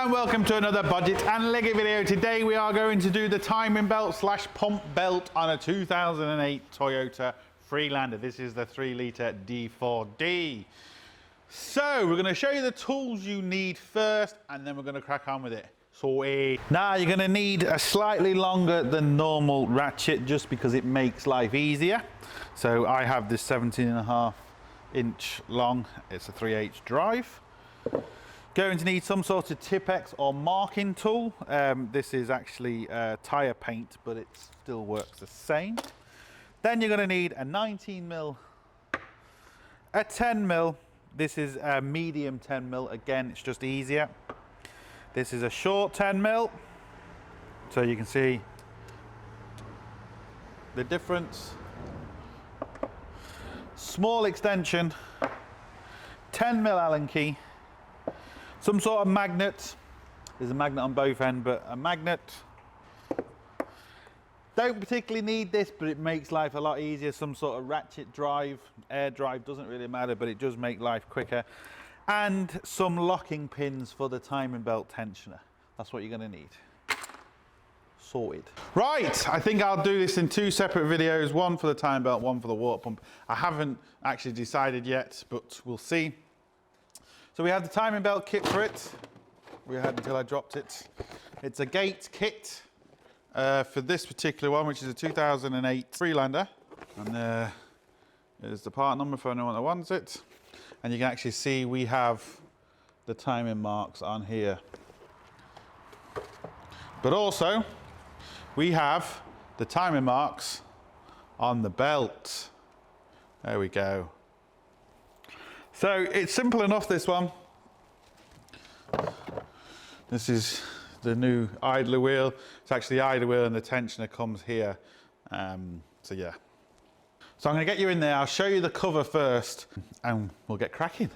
And welcome to another Bodgit and Leggit video. Today we are going to do the timing belt slash pump belt on a 2008 Toyota Freelander. This is the 3-litre D4D. So we're going to show you the tools you need first and then we're going to crack on with it. Now you're going to need a slightly longer than normal ratchet just because it makes life easier. So I have this 17.5-inch long, it's a 3/8 drive. Going to need some sort of Tipex or marking tool. This is actually tyre paint, but it still works the same. Then you're going to need a 19mm, a 10mm. This is a medium 10mm. Again, it's just easier. This is a short 10mm, so you can see the difference. Small extension, 10mm Allen key. Some sort of magnet. There's a magnet on both ends, but a magnet. Don't particularly need this, but it makes life a lot easier. Some sort of ratchet drive, air drive, doesn't really matter, but it does make life quicker. And some locking pins for the timing belt tensioner. That's what you're going to need. Sorted. Right, I think I'll do this in two separate videos, one for the timing belt, one for the water pump. I haven't actually decided yet, but we'll see. So we have the timing belt kit for it. We had until I dropped it. It's a gate kit for this particular one, which is a 2008 Freelander. And there's the part number for anyone that wants it. And you can actually see we have the timing marks on here. But also, we have the timing marks on the belt. There we go. So it's simple enough, this one. This is the new idler wheel. It's actually the idler wheel and the tensioner comes here. So yeah. So I'm gonna get you in there. I'll show you the cover first and we'll get cracking.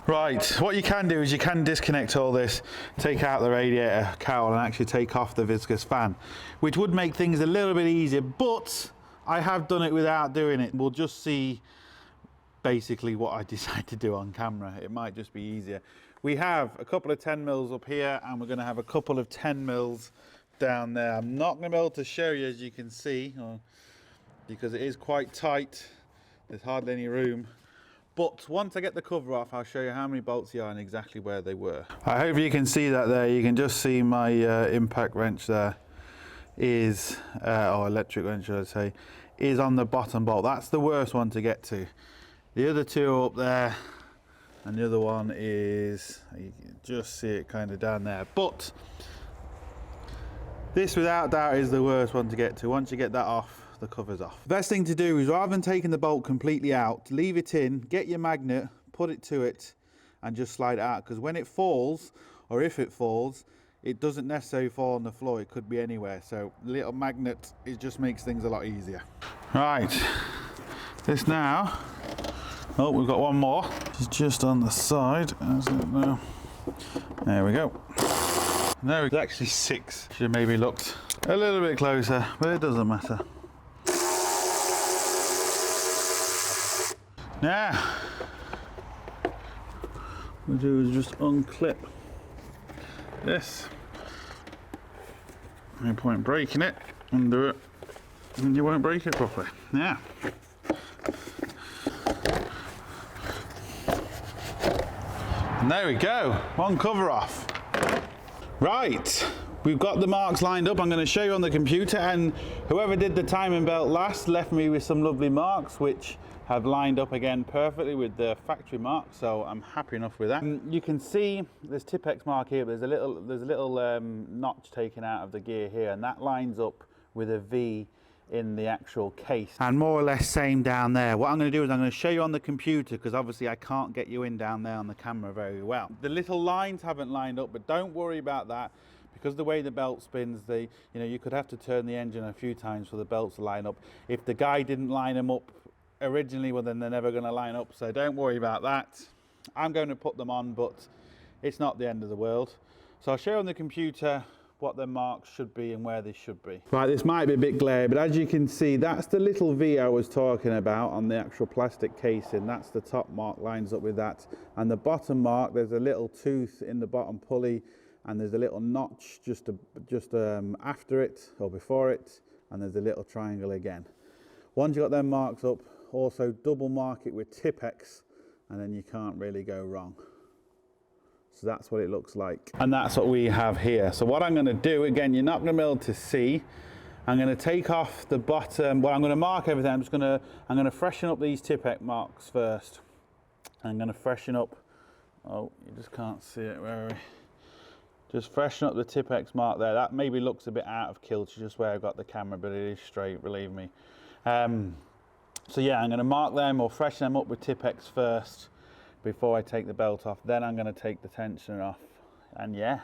Right, what you can do is you can disconnect all this, take out the radiator cowl and actually take off the viscous fan, which would make things a little bit easier, but I have done it without doing it. We'll just see basically what I decide to do on camera. It might just be easier. We have a couple of 10mm up here and we're going to have a couple of 10mm down there. I'm not going to be able to show you, as you can see, because it is quite tight. There's hardly any room. But once I get the cover off, I'll show you how many bolts there are and exactly where they were. I hope you can see that there. You can just see my impact wrench there is, or electric wrench should I say, is on the bottom bolt. That's the worst one to get to. The other two are up there, and the other one is, you can just see it kind of down there. But this without doubt is the worst one to get to. Once you get that off, the cover's off. The best thing to do is, rather than taking the bolt completely out, leave it in, get your magnet, put it to it and just slide it out, because when it falls, or if it falls, it doesn't necessarily fall on the floor, it could be anywhere. So the little magnet, it just makes things a lot easier. Right, this now, oh, we've got one more. It's just on the side, isn't it now? There we go. No, it's actually 6. Should have maybe looked a little bit closer, but it doesn't matter. Now, what we'll do is just unclip this. No point breaking it, undo it, and you won't break it properly. Now, and there we go, one cover off. Right, we've got the marks lined up. I'm going to show you on the computer, and whoever did the timing belt last left me with some lovely marks, which have lined up again perfectly with the factory mark, so I'm happy enough with that. You can see there's Tipex mark here, but there's a little notch taken out of the gear here, and that lines up with a V in the actual case, and more or less same down there. What I'm going to do is I'm going to show you on the computer, because obviously I can't get you in down there on the camera very well. The little lines haven't lined up, but don't worry about that, because the way the belt spins, you could have to turn the engine a few times for the belts to line up. If the guy didn't line them up originally, well, then they're never going to line up, so don't worry about that. I'm going to put them on, but it's not the end of the world. So I'll show you on the computer what the marks should be and where they should be. Right, this might be a bit glare, but as you can see, that's the little V I was talking about on the actual plastic casing. That's the top mark, lines up with that. And the bottom mark, there's a little tooth in the bottom pulley, and there's a little notch just after it or before it, and there's a little triangle again. Once you've got them marks up, also double mark it with Tipp-Ex, and then you can't really go wrong. So that's what it looks like. And that's what we have here. So what I'm going to do, again, you're not going to be able to see. I'm going to take off the bottom. Well, I'm going to mark everything. I'm going to freshen up these Tipp-Ex marks first. I'm going to freshen up. Oh, you just can't see it. Where are we? Just freshen up the Tipp-Ex mark there. That maybe looks a bit out of kilter, just where I've got the camera, but it is straight, believe me. So yeah, I'm going to mark them or freshen them up with Tipp-Ex first before I take the belt off. Then I'm going to take the tensioner off. And yeah,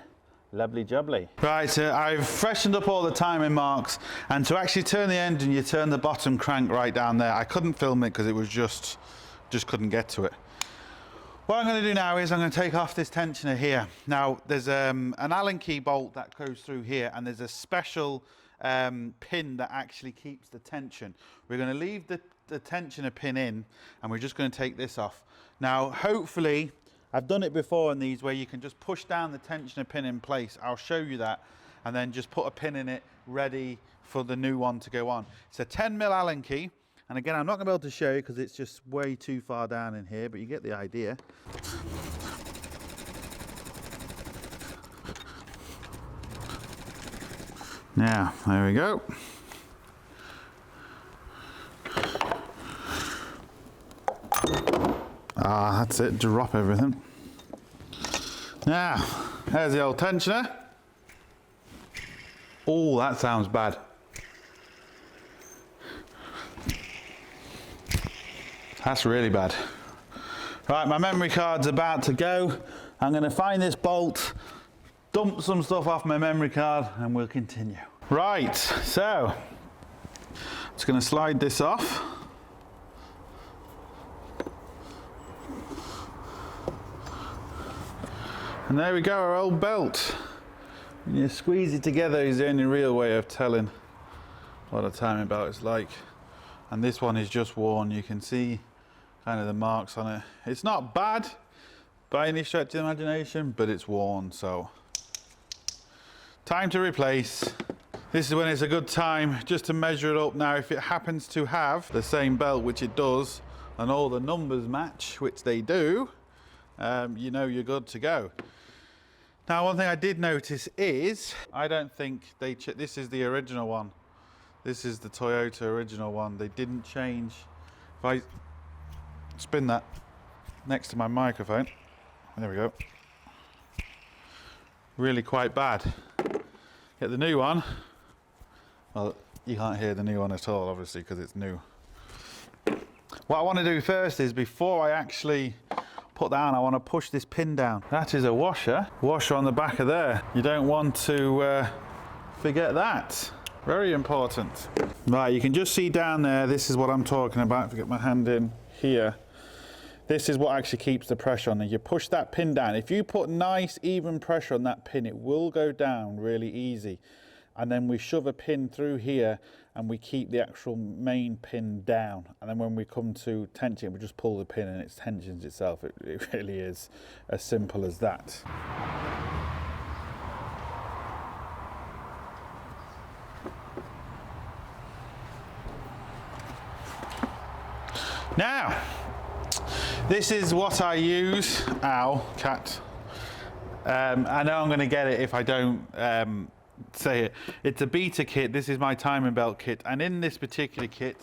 lovely jubbly. Right, so I've freshened up all the timing marks, and to actually turn the engine, you turn the bottom crank right down there. I couldn't film it because it was just couldn't get to it. What I'm going to do now is I'm going to take off this tensioner here. Now, there's an Allen key bolt that goes through here, and there's a special pin that actually keeps the tension. We're going to leave the tensioner pin in, and we're just going to take this off. Now, hopefully, I've done it before in these where you can just push down the tensioner pin in place. I'll show you that, and then just put a pin in it ready for the new one to go on. It's a 10mm Allen key. And again, I'm not going to be able to show you because it's just way too far down in here, but you get the idea. Now, there we go. Ah, that's it, drop everything. Now, there's the old tensioner. Oh, that sounds bad. That's really bad. Right, my memory card's about to go. I'm going to find this bolt, dump some stuff off my memory card, and we'll continue. Right, so just going to slide this off. And there we go, our old belt. When you squeeze it together is the only real way of telling what a timing belt is like. And this one is just worn. You can see kind of the marks on it. It's not bad by any stretch of the imagination, but it's worn, so time to replace. This is when it's a good time just to measure it up. Now, if it happens to have the same belt, which it does, and all the numbers match, which they do, you know you're good to go. Now, one thing I did notice is, I don't think this is the original one. This is the Toyota original one. They didn't change. If I spin that next to my microphone, there we go. Really quite bad. Get the new one. Well, you can't hear the new one at all, obviously, because it's new. What I want to do first is, before I actually put down, I want to push this pin down. That is a washer on the back of there. You don't want to forget that. Very important. Right, you can just see down there, this is what I'm talking about. If I get my hand in here, this is what actually keeps the pressure on there. You push that pin down. If you put nice even pressure on that pin, it will go down really easy. And then we shove a pin through here and we keep the actual main pin down. And then when we come to tension, we just pull the pin and it tensions itself. It really is as simple as that. Now, this is what I use. Ow, cat. I know I'm going to get it if I don't say it. It's a beta kit. This is my timing belt kit. And in this particular kit,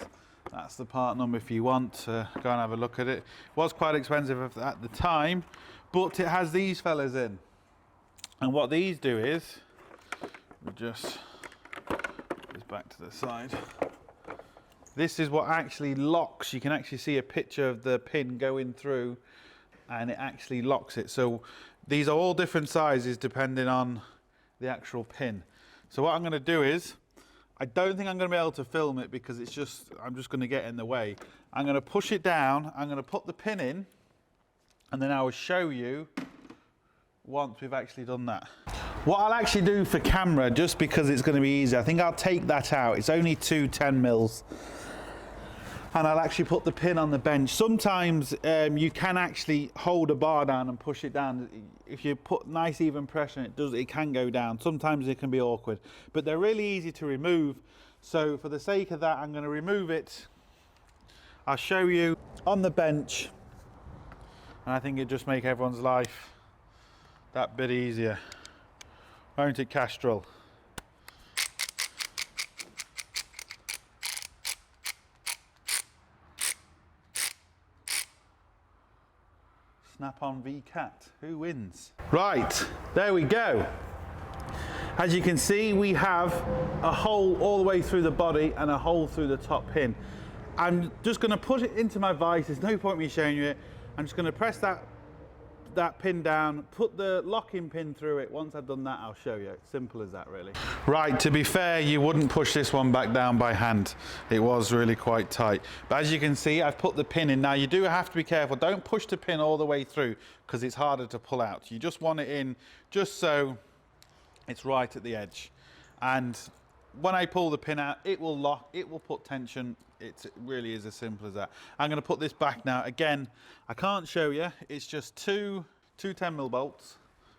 that's the part number if you want to go and have a look at it. It was quite expensive at the time, but it has these fellas in. And what these do is, we just put this back to the side. This is what actually locks. You can actually see a picture of the pin going through, and it actually locks it. So these are all different sizes depending on the actual pin. So what I'm going to do is, I don't think I'm going to be able to film it because I'm just going to get in the way. I'm going to push it down, I'm going to put the pin in, and then I will show you once we've actually done that. What I'll actually do for camera, just because it's going to be easy, I think I'll take that out. It's only two 10 mils. And I'll actually put the pin on the bench. Sometimes you can actually hold a bar down and push it down. If you put nice even pressure, it can go down. Sometimes it can be awkward, but they're really easy to remove. So for the sake of that, I'm going to remove it. I'll show you on the bench, and I think it just make everyone's life that bit easier. Won't it, Castrol? Snap-on v Cat, who wins? Right, there we go. As you can see, we have a hole all the way through the body and a hole through the top pin. I'm just going to put it into my vise. There's no point me showing you it. I'm just going to press that pin down, put the locking pin through it. Once I've done that, I'll show you. It's simple as that, really. Right, to be fair, you wouldn't push this one back down by hand. It was really quite tight. But as you can see, I've put the pin in. Now, you do have to be careful. Don't push the pin all the way through because it's harder to pull out. You just want it in just so it's right at the edge. And when I pull the pin out, it will lock, it will put tension. It really is as simple as that. I'm going to put this back now. Again, I can't show you. It's just two 10mm bolts.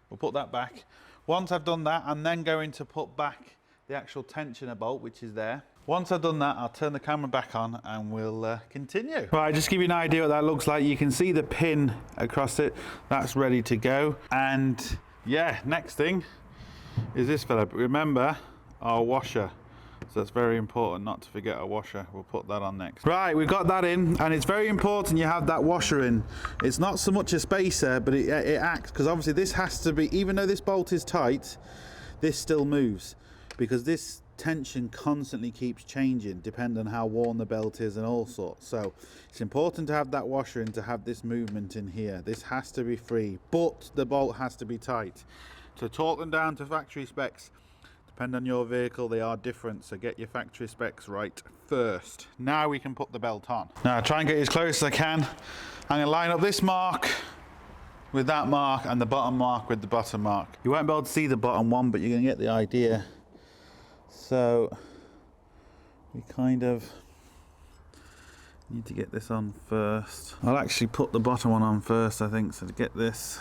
We'll put that back. Once I've done that, I'm then going to put back the actual tensioner bolt, which is there. Once I've done that, I'll turn the camera back on and we'll continue. Right, just give you an idea what that looks like. You can see the pin across it. That's ready to go. And yeah, next thing is this fella. But remember, our washer. So it's very important not to forget a washer. We'll put that on next. Right, we've got that in, and it's very important you have that washer in. It's not so much a spacer, but it acts, because obviously this has to be, even though this bolt is tight, this still moves, because this tension constantly keeps changing depending on how worn the belt is and all sorts. So it's important to have that washer in, to have this movement in here. This has to be free, but the bolt has to be tight. To torque them down to factory specs, depending on your vehicle, they are different, so get your factory specs right first. Now we can put the belt on. Now try and get as close as I can. I'm going to line up this mark with that mark and the bottom mark with the bottom mark. You won't be able to see the bottom one, but you're going to get the idea. So we kind of need to get this on first. I'll actually put the bottom one on first, I think, so to get this,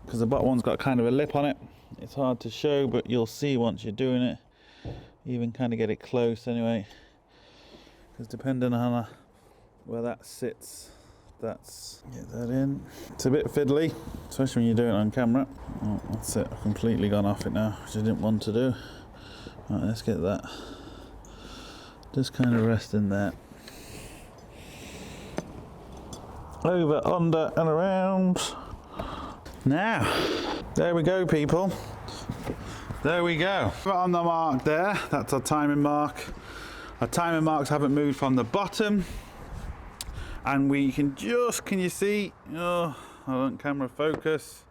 because the bottom one's got kind of a lip on it. It's hard to show, but you'll see once you're doing it. Even kind of get it close anyway, because depending on where that sits, that's, get that in. It's a bit fiddly, especially when you're doing it on camera. Oh, that's it, I've completely gone off it now, which I didn't want to do. Right, let's get that. Just kind of rest in there. Over, under and around. Now, there we go, people. There we go. Put on the mark there, that's our timing mark. Our timing marks haven't moved from the bottom. And we can just, can you see? Oh, I want camera focus.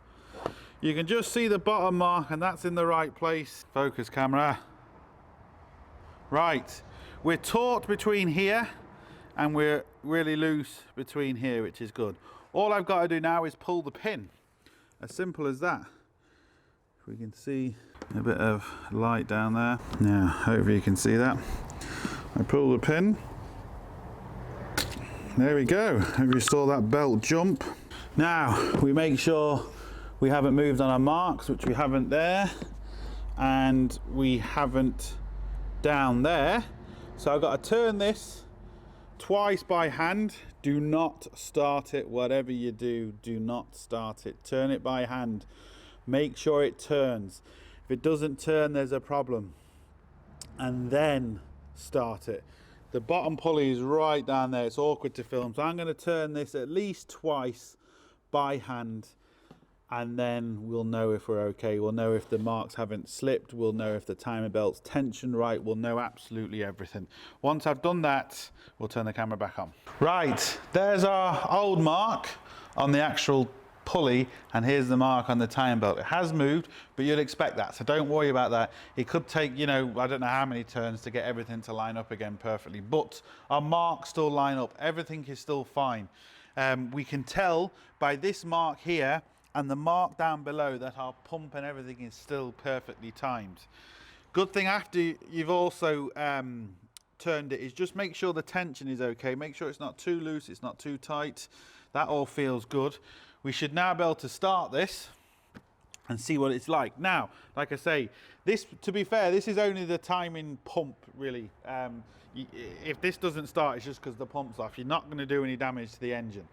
You can just see the bottom mark, and that's in the right place. Focus, camera. Right, we're taut between here, and we're really loose between here, which is good. All I've got to do now is pull the pin. As simple as that. If we can see a bit of light down there. Now, hopefully you can see that. I pull the pin. There we go. And restore that belt jump. Now, we make sure we haven't moved on our marks, which we haven't there. And we haven't down there. So I've got to turn this twice by hand. Do not start it. Whatever you do, do not start it. Turn it by hand. Make sure it turns. If it doesn't turn, there's a problem. And then start it. The bottom pulley is right down there. It's awkward to film. So I'm going to turn this at least twice by hand. And then we'll know if we're okay. We'll know if the marks haven't slipped. We'll know if the timer belt's tensioned right. We'll know absolutely everything. Once I've done that, we'll turn the camera back on. Right, there's our old mark on the actual pulley, and here's the mark on the timing belt. It has moved, but you'd expect that, so don't worry about that. It could take, you know, I don't know how many turns to get everything to line up again perfectly, but our marks still line up. Everything is still fine. We can tell by this mark here and the mark down below that our pump and everything is still perfectly timed. Good thing after you've also turned it is just make sure the tension is okay. Make sure it's not too loose, it's not too tight. That all feels good. We should now be able to start this and see what it's like. Now, like I say, this, to be fair, this is only the timing pump, really. If this doesn't start, it's just because the pump's off. You're not going to do any damage to the engine.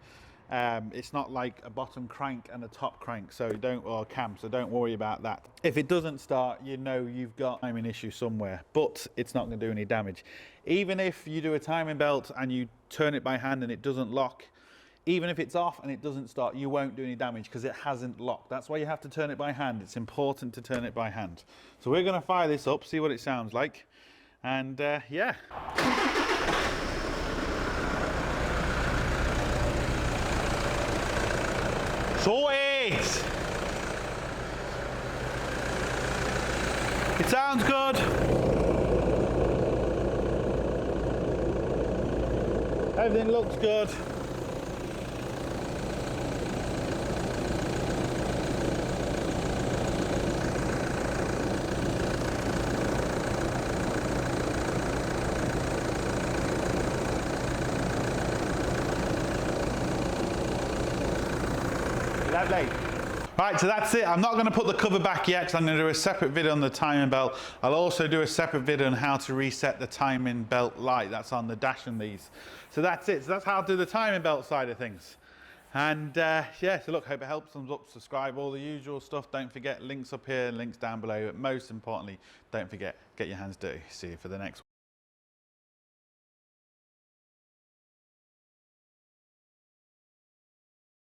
It's not like a bottom crank and a top crank, or cam, so don't worry about that. If it doesn't start, you know you've got a timing issue somewhere, but it's not going to do any damage. Even if you do a timing belt and you turn it by hand and it doesn't lock, even if it's off and it doesn't start, you won't do any damage because it hasn't locked. That's why you have to turn it by hand. It's important to turn it by hand. So we're going to fire this up, see what it sounds like, and yeah. Sorted! It sounds good. Everything looks good. Lovely. Right, so that's it. I'm not going to put the cover back yet because I'm going to do a separate video on the timing belt. I'll also do a separate video on how to reset the timing belt light that's on the dash on these. So that's it. So that's how to do the timing belt side of things. And yeah, so look, hope it helps. Thumbs up, subscribe, all the usual stuff. Don't forget, links up here, links down below. But most importantly, don't forget, get your hands dirty. See you for the next one.